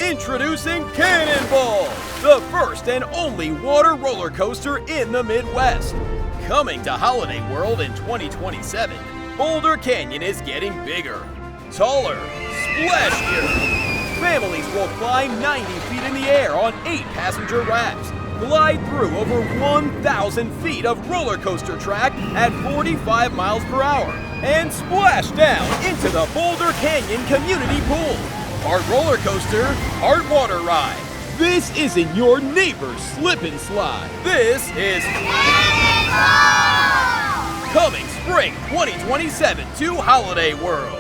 Introducing Cannonball, the first and only water roller coaster in the Midwest. Coming to Holiday World in 2027, Boulder Canyon is getting bigger, taller, splashier. Families will climb 90 feet in the air on 8-passenger rafts, glide through over 1,000 feet of roller coaster track at 45 miles per hour, and splash down into the Boulder Canyon Community Pool. Part roller coaster, part water ride. This isn't your neighbor's slip and slide. This is Cannonball! Coming spring 2027 to Holiday World.